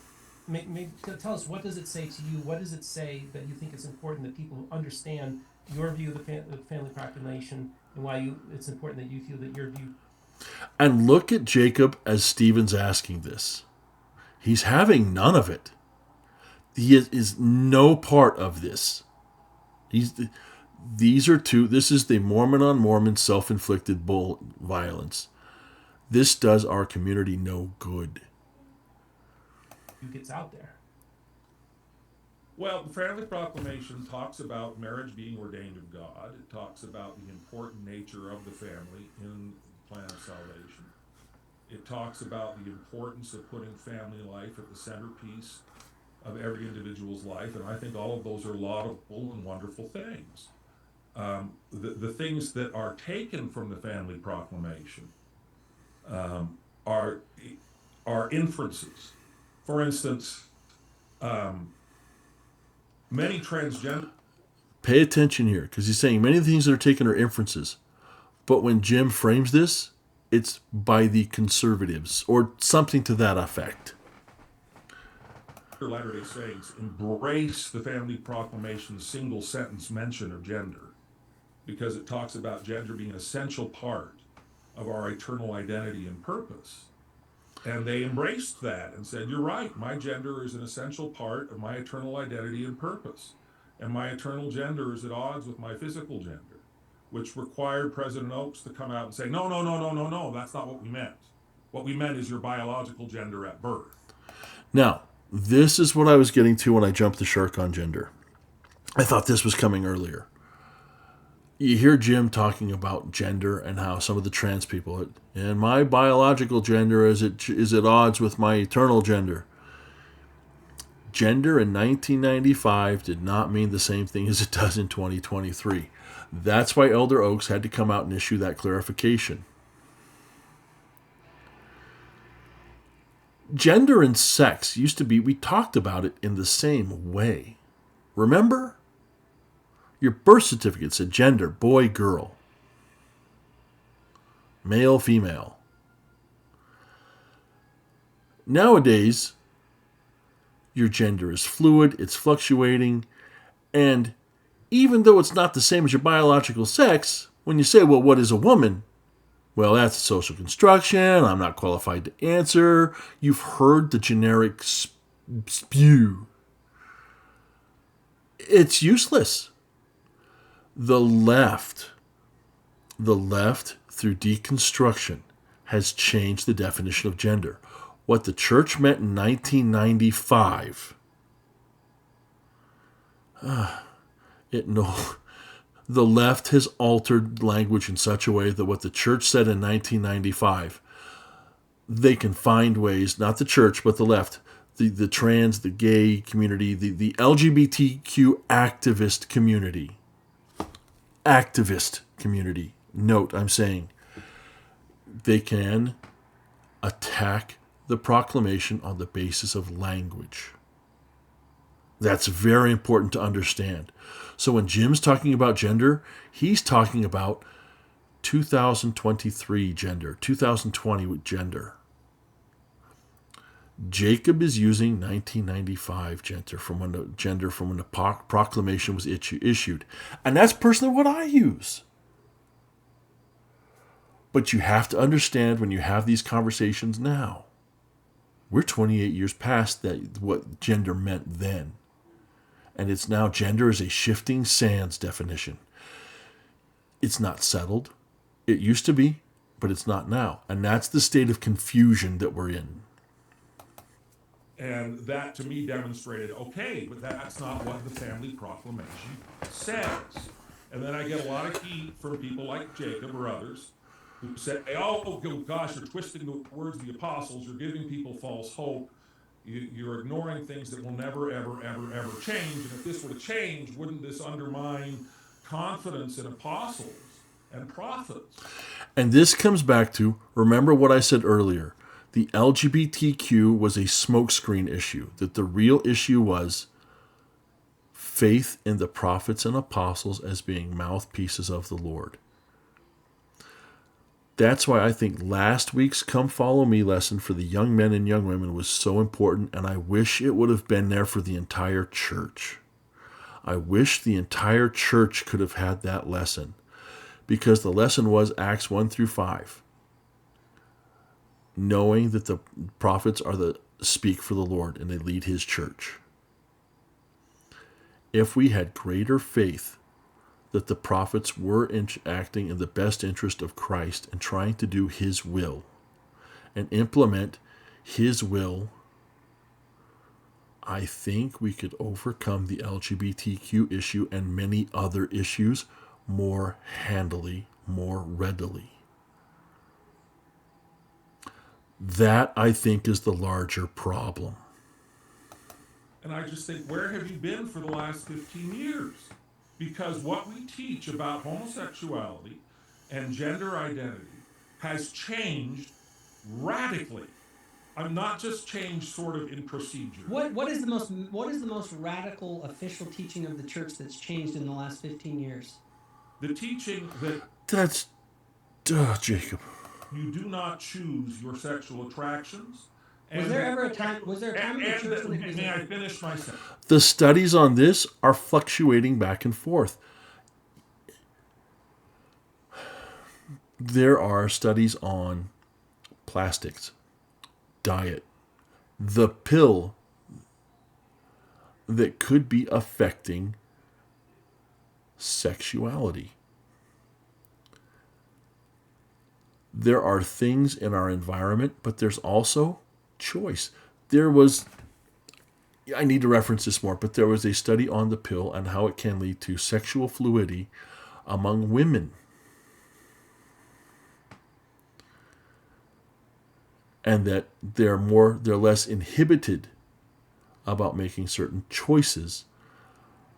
Tell us, what does it say to you? What does it say that you think is important that people understand your view of the family proclamation, and why it's important that you feel that your view. And look at Jacob as Stephen's asking this. He's having none of it. He is no part of this. This is the Mormon on Mormon self-inflicted violence. This does our community no good. Who gets out there? Well, the family proclamation talks about marriage being ordained of God. It talks about the important nature of the family in the plan of salvation. It talks about the importance of putting family life at the centerpiece of every individual's life, and I think all of those are laudable and wonderful things. The things that are taken from the family proclamation are inferences. For instance, many transgender... Pay attention here, because he's saying many of the things that are taken are inferences. But when Jim frames this, it's by the conservatives, or something to that effect. Latter-day Saints embrace the family proclamation's single sentence mention of gender, because it talks about gender being an essential part of our eternal identity and purpose. And they embraced that and said, you're right, my gender is an essential part of my eternal identity and purpose. And my eternal gender is at odds with my physical gender, which required President Oaks to come out and say, no, that's not what we meant. What we meant is your biological gender at birth. Now, this is what I was getting to when I jumped the shark on gender. I thought this was coming earlier. You hear Jim talking about gender and how some of the trans people, and my biological gender is at odds with my eternal gender. Gender in 1995 did not mean the same thing as it does in 2023. That's why Elder Oaks had to come out and issue that clarification. Gender and sex used to be, we talked about it in the same way. Remember? Your birth certificate said gender, boy, girl. male, female. Nowadays, your gender is fluid, it's fluctuating, and even though it's not the same as your biological sex, when you say, well, what is a woman? Well, that's a social construction. I'm not qualified to answer. You've heard the generic spew. It's useless. The left, through deconstruction, has changed the definition of gender. What the church meant in 1995, the left has altered language in such a way that what the church said in 1995, they can find ways, not the church, but the left, the trans, the gay community, the LGBTQ activist community. Note, I'm saying they can attack the proclamation on the basis of language. That's very important to understand. So when Jim's talking about gender, he's talking about 2023 gender, 2020 gender. Jacob is using 1995 gender from when the proclamation was issued. And that's personally what I use. But you have to understand when you have these conversations now, we're 28 years past that what gender meant then. And it's now gender is a shifting sands definition. It's not settled. It used to be, but it's not now. And that's the state of confusion that we're in. And that, to me, demonstrated, okay, but that's not what the family proclamation says. And then I get a lot of heat from people like Jacob or others who say, oh, gosh, you're twisting the words of the apostles, you're giving people false hope, you're ignoring things that will never, ever, ever, ever change. And if this were to change, wouldn't this undermine confidence in apostles and prophets? And this comes back to, remember what I said earlier, the LGBTQ was a smokescreen issue, that the real issue was faith in the prophets and apostles as being mouthpieces of the Lord. That's why I think last week's Come Follow Me lesson for the young men and young women was so important, and I wish it would have been there for the entire church. I wish the entire church could have had that lesson, because the lesson was Acts 1-5. Knowing that the prophets are the speak for the Lord and they lead his church. If we had greater faith that the prophets were acting in the best interest of Christ and trying to do his will and implement his will, I think we could overcome the LGBTQ issue and many other issues more handily, more readily. That, I think, is the larger problem. And I just think, where have you been for the last 15 years? Because what we teach about homosexuality and gender identity has changed radically. I'm not just changed sort of in procedure. What is the most radical official teaching of the church that's changed in the last 15 years? The teaching that That's, Jacob. you do not choose your sexual attractions. Was there ever a time? Was there a time in the church when it was? May I finish my sentence? The studies on this are fluctuating back and forth. There are studies on plastics, diet, the pill that could be affecting sexuality. There are things in our environment, but there's also choice. I need to reference this more, but there was a study on the pill and how it can lead to sexual fluidity among women. And that they're less inhibited about making certain choices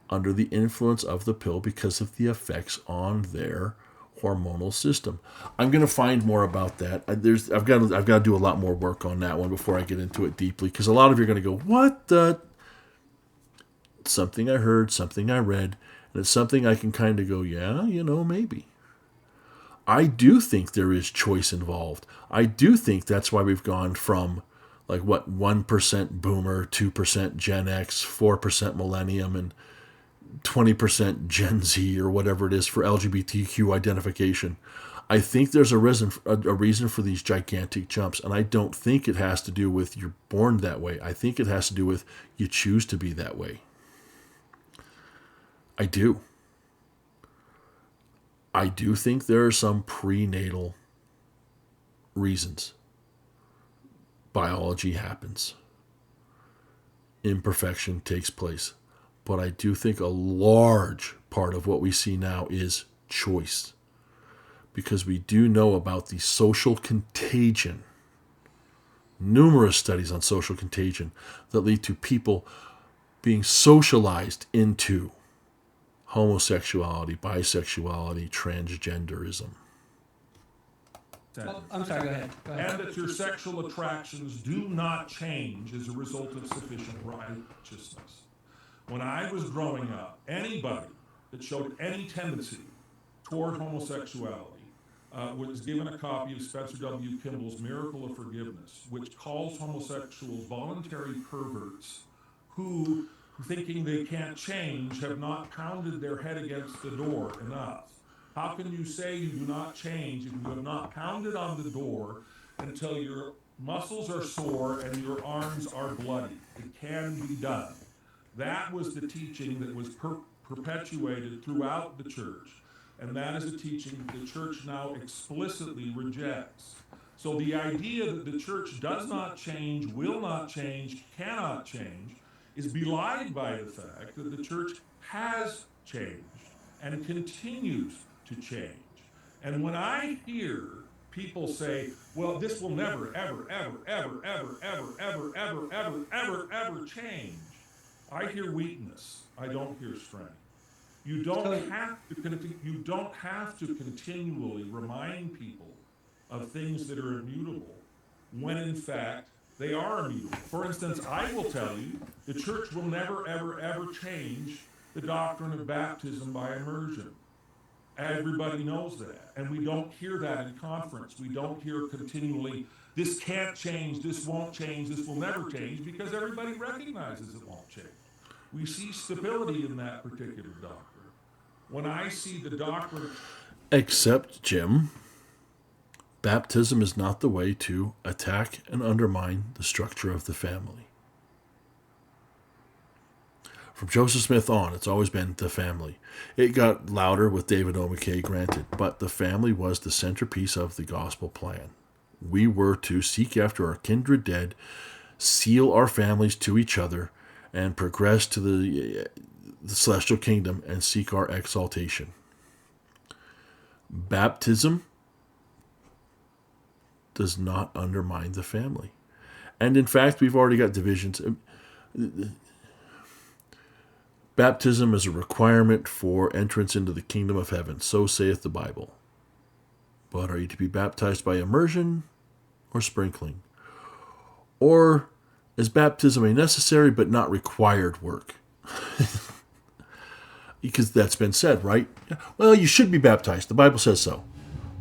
under the influence of the pill because of the effects on their hormonal system. I'm going to find more about that. I've got to do a lot more work on that one before I get into it deeply, because a lot of you are going to go, what the? Something I heard, something I read, and it's something I can kind of go, yeah, maybe. I do think there is choice involved. I do think that's why we've gone from, like, what, 1% boomer, 2% Gen X, 4% millennium, and 20% Gen Z, or whatever it is for LGBTQ identification. I think there's a reason for these gigantic jumps, and I don't think it has to do with you're born that way. I think it has to do with you choose to be that way. I do. I do think there are some prenatal reasons. Biology happens. Imperfection takes place. But I do think a large part of what we see now is choice. Because we do know about the social contagion, numerous studies on social contagion that lead to people being socialized into homosexuality, bisexuality, transgenderism. Oh, I'm sorry, go ahead. And that your sexual attractions do not change as a result of sufficient righteousness. When I was growing up, anybody that showed any tendency toward homosexuality was given a copy of Spencer W. Kimball's Miracle of Forgiveness, which calls homosexuals voluntary perverts who, thinking they can't change, have not pounded their head against the door enough. How can you say you do not change if you have not pounded on the door until your muscles are sore and your arms are bloody? It can be done. That was the teaching that was perpetuated throughout the church. And that is a teaching the church now explicitly rejects. So the idea that the church does not change, will not change, cannot change, is belied by the fact that the church has changed and continues to change. And when I hear people say, well, this will never, ever, ever, ever, ever, ever, ever, ever, ever, ever, ever change, I hear weakness. I don't hear strength. You don't have to continually remind people of things that are immutable when in fact they are immutable. For instance, I will tell you, the church will never, ever, ever change the doctrine of baptism by immersion. Everybody knows that. And we don't hear that in conference. We don't hear continually, this can't change, this won't change, this will never change, because everybody recognizes it won't change. We see stability in that particular doctrine. When I see the doctrine... Except, Jim, baptism is not the way to attack and undermine the structure of the family. From Joseph Smith on, it's always been the family. It got louder with David O. McKay, granted, but the family was the centerpiece of the gospel plan. We were to seek after our kindred dead, seal our families to each other, and progress to the celestial kingdom and seek our exaltation. Baptism does not undermine the family. And in fact, we've already got divisions. Baptism is a requirement for entrance into the kingdom of heaven. So saith the Bible. But are you to be baptized by immersion or sprinkling? Or is baptism a necessary but not required work? Because that's been said, right? Well, you should be baptized. The Bible says so.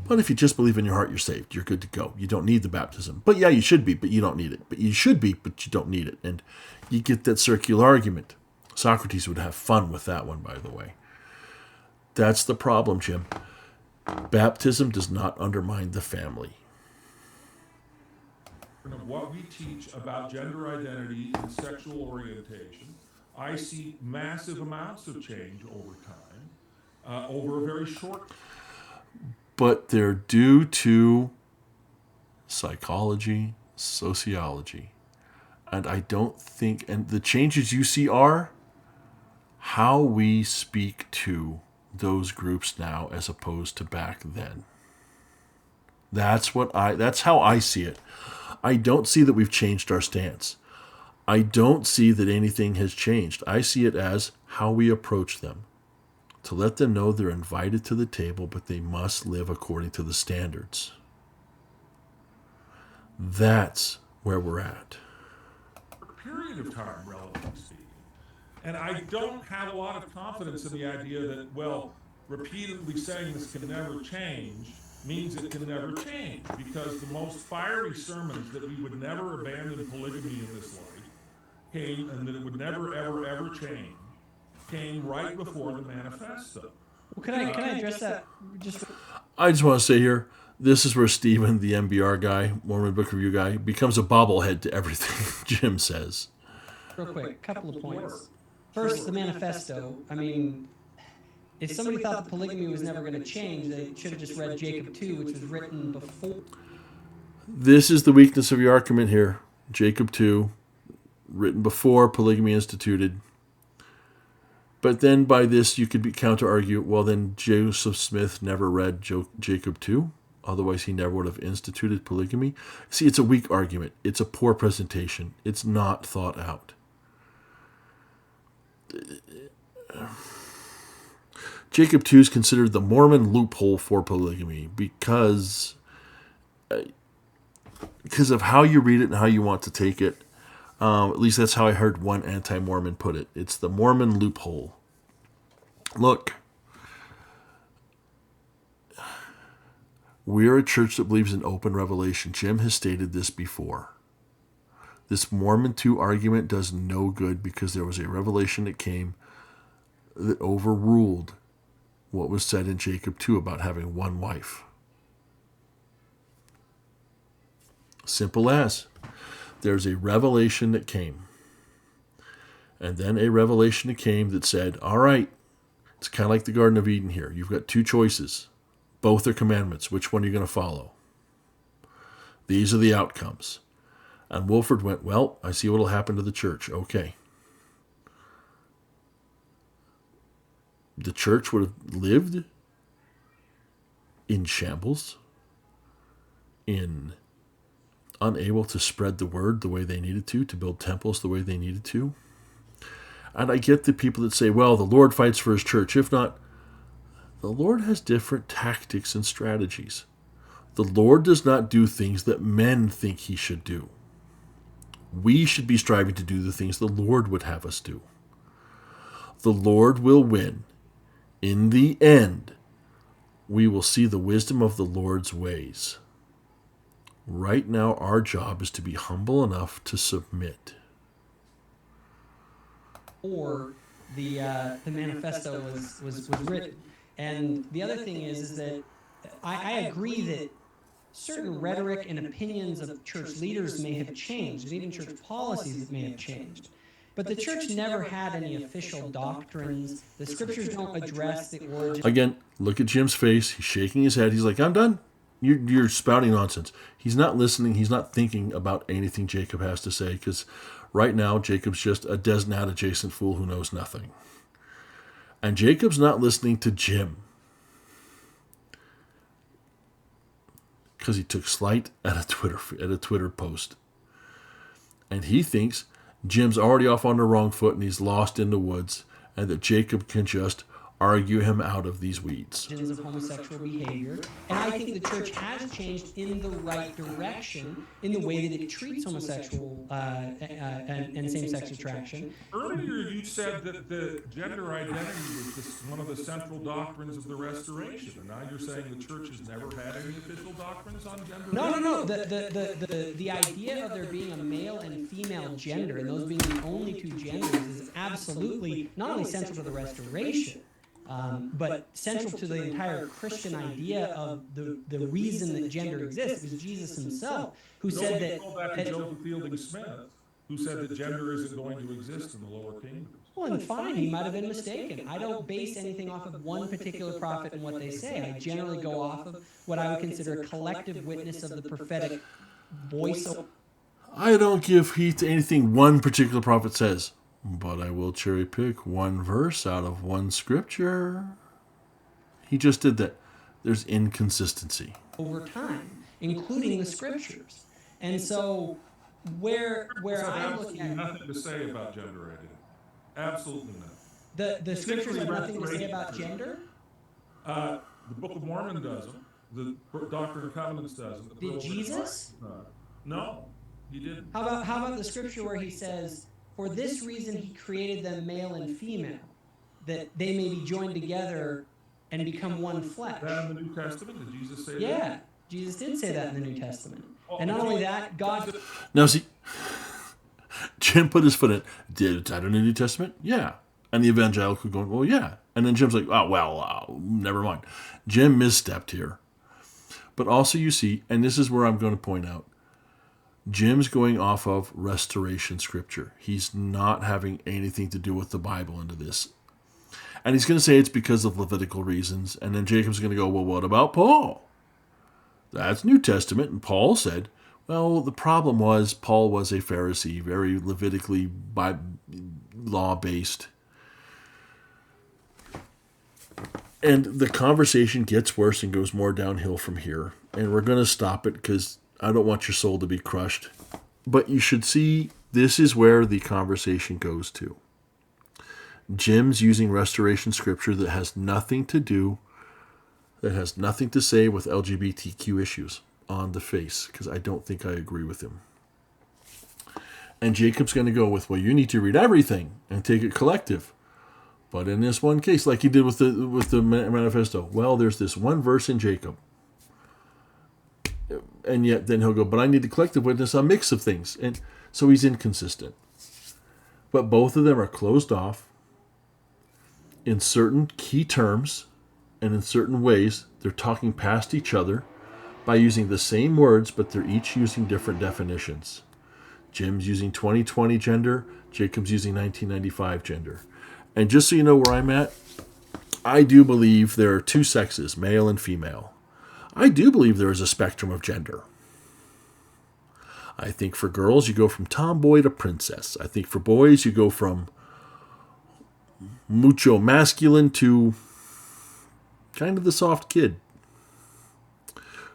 But if you just believe in your heart, you're saved. You're good to go. You don't need the baptism. But yeah, you should be, but you don't need it. But you should be, but you don't need it. And you get that circular argument. Socrates would have fun with that one, by the way. That's the problem, Jim. Baptism does not undermine the family. What we teach about gender identity and sexual orientation, I see massive amounts of change over time, over a very short time. But they're due to psychology, sociology. And I don't think, and the changes you see are how we speak to those groups now as opposed to back then. That's how I see it. I don't see that we've changed our stance. I don't see that anything has changed. I see it as how we approach them. To let them know they're invited to the table, but they must live according to the standards. That's where we're at. A period of time, relatively speaking. And I don't have a lot of confidence in the idea that, well, repeatedly saying this can never change means it can never change, because the most fiery sermons that we would never abandon polygamy in this life came, and that it would never, ever, ever change, came right before the manifesto. Well, can I address that just I just want to say here, this is where Stephen, the MBR guy, Mormon Book Review guy, becomes a bobblehead to everything Jim says. real quick? Couple of points. First, the manifesto. I mean, if somebody thought that polygamy was never going to change, they should have just read Jacob 2, which was written before. This is the weakness of your argument here. Jacob 2, written before polygamy instituted. But then by this, you could counter-argue, well, then Joseph Smith never read Jacob 2. Otherwise, he never would have instituted polygamy. See, it's a weak argument. It's a poor presentation. It's not thought out. Jacob 2 is considered the Mormon loophole for polygamy because of how you read it and how you want to take it. At least that's how I heard one anti-Mormon put it. It's the Mormon loophole. Look, we're a church that believes in open revelation. Jim has stated this before. This Mormon 2 argument does no good because there was a revelation that came that overruled what was said in Jacob 2 about having one wife. Simple as. There's a revelation that came. And then a revelation that came that said, all right, it's kind of like the Garden of Eden here. You've got two choices. Both are commandments. Which one are you going to follow? These are the outcomes. And Wilford went, well, I see what will happen to the church. Okay. The church would have lived in shambles, in unable to spread the word the way they needed to build temples the way they needed to. And I get the people that say, well, the Lord fights for his church. If not, the Lord has different tactics and strategies. The Lord does not do things that men think he should do. We should be striving to do the things the Lord would have us do. The Lord will win. In the end, we will see the wisdom of the Lord's ways. Right now, our job is to be humble enough to submit. Or the manifesto was written. And the other thing is that I agree that certain rhetoric and opinions of church leaders may have changed, and even church policies may have changed. But the church never had any official doctrines. The scriptures don't address the origin. Again, look at Jim's face. He's shaking his head. He's like, I'm done. You're spouting nonsense. He's not listening. He's not thinking about anything Jacob has to say, because right now Jacob's just a Desnat adjacent fool who knows nothing. And Jacob's not listening to Jim because he took slight at a Twitter post. And he thinks Jim's already off on the wrong foot and he's lost in the woods, and that Jacob can just argue him out of these weeds. Of homosexual behavior. And I think the church has changed in the right direction in the way that it treats homosexual and same-sex attraction. Earlier you said that the gender identity was one of the central doctrines of the Restoration, and now you're saying the church has never had any official doctrines on gender identity? No. The idea of there being a male and female gender, and those being the only two genders, is absolutely not only central to the Restoration, but central to the entire Christian idea of the reason that gender exists. It was Jesus himself who said that. Go back to Joseph Fielding Smith, who said that gender isn't going to exist in the lower kingdoms. Well, and fine, he might have been mistaken. I don't base anything off of one particular prophet and what they say. I generally go off of what I would consider a collective witness of the prophetic voice. I don't give heed to anything one particular prophet says, but I will cherry pick one verse out of one scripture. He just did that. There's inconsistency Over time, including the scriptures. And so where So I look absolutely at nothing to say about gender identity. Absolutely nothing. the scriptures have nothing to say about gender. The Book of Mormon doesn't. The Doctrine and Covenants doesn't. Did Jesus? No, he didn't. How about the scripture where he says, "For this reason he created them male and female, that they may be joined together and become one flesh. That in the New Testament? Did Jesus say that? Yeah, Jesus did say that in the New Testament. And not only that, God... Now, see, Jim put his foot in. Did that in the New Testament? Yeah. And the evangelical going, well, yeah. And then Jim's like, oh, well, never mind. Jim misstepped here. But also you see, and this is where I'm going to point out, Jim's going off of restoration scripture. He's not having anything to do with the Bible into this. And he's going to say it's because of Levitical reasons. And then Jacob's going to go, well, what about Paul? That's New Testament. And Paul said, well, the problem was Paul was a Pharisee, very Levitically law-based. And the conversation gets worse and goes more downhill from here. And we're going to stop it because I don't want your soul to be crushed. But you should see this is where the conversation goes to. Jim's using restoration scripture that has nothing to say with LGBTQ issues on the face, because I don't think I agree with him. And Jacob's going to go with, well, you need to read everything and take it collective. But in this one case, like he did with the manifesto, well, there's this one verse in Jacob. And yet then he'll go, but I need the collective witness, a mix of things. And so he's inconsistent. But both of them are closed off in certain key terms and in certain ways. They're talking past each other by using the same words, but they're each using different definitions. Jim's using 2020 gender, Jacob's using 1995 gender. And just so you know where I'm at, I do believe there are two sexes, male and female. I do believe there is a spectrum of gender. I think for girls, you go from tomboy to princess. I think for boys, you go from mucho masculine to kind of the soft kid.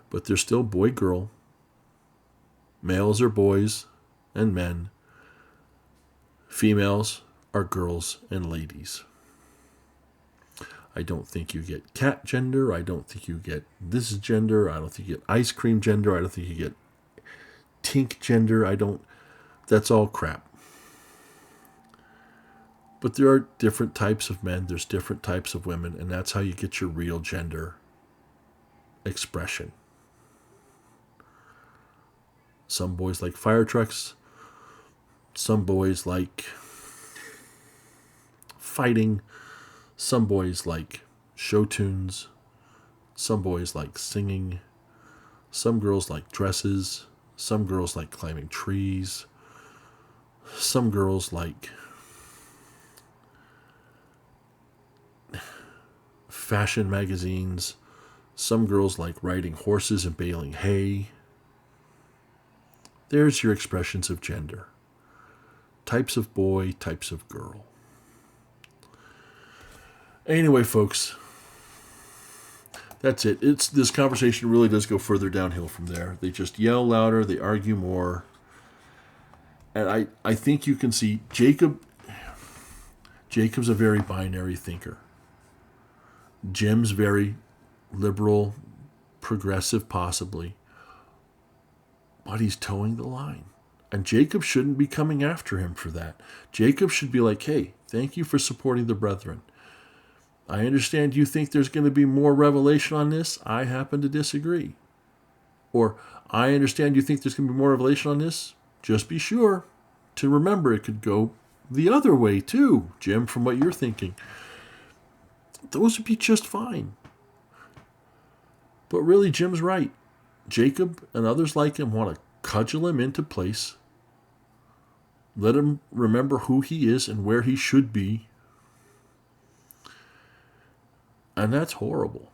But they're still boy-girl. Males are boys and men. Females are girls and ladies. I don't think you get cat gender. I don't think you get this gender. I don't think you get ice cream gender. I don't think you get tink gender. That's all crap. But there are different types of men. There's different types of women. And that's how you get your real gender expression. Some boys like fire trucks. Some boys like fighting. Some boys like show tunes. Some boys like singing. Some girls like dresses. Some girls like climbing trees. Some girls like fashion magazines. Some girls like riding horses and baling hay. There's your expressions of gender. Types of boy, types of girl. Anyway, folks, that's it. This conversation really does go further downhill from there. They just yell louder, they argue more. And I think you can see Jacob's a very binary thinker. Jim's very liberal, progressive possibly. But he's towing the line. And Jacob shouldn't be coming after him for that. Jacob should be like, hey, thank you for supporting the brethren. I understand you think there's going to be more revelation on this. I happen to disagree. Or, I understand you think there's going to be more revelation on this. Just be sure to remember it could go the other way too, Jim, from what you're thinking. Those would be just fine. But really, Jim's right. Jacob and others like him want to cudgel him into place. Let him remember who he is and where he should be. And that's horrible.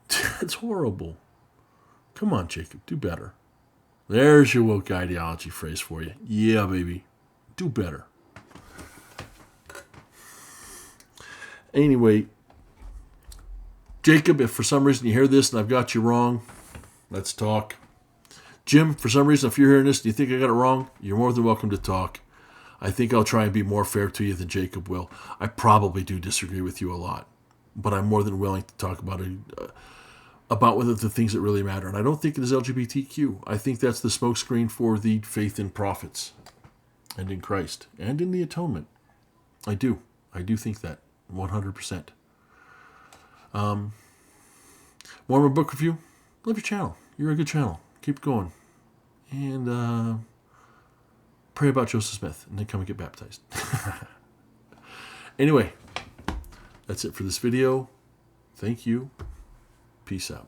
That's horrible. Come on, Jacob, do better. There's your woke ideology phrase for you. Yeah, baby. Do better. Anyway, Jacob, if for some reason you hear this and I've got you wrong, let's talk. Jim, for some reason, if you're hearing this and you think I got it wrong, you're more than welcome to talk. I think I'll try and be more fair to you than Jacob will. I probably do disagree with you a lot, but I'm more than willing to talk about it, about whether the things that really matter. And I don't think it is LGBTQ. I think that's the smokescreen for the faith in prophets and in Christ and in the atonement. I do think that 100%. Mormon Book Review. Love your channel. You're a good channel. Keep going. And pray about Joseph Smith, and then come and get baptized. Anyway, that's it for this video. Thank you. Peace out.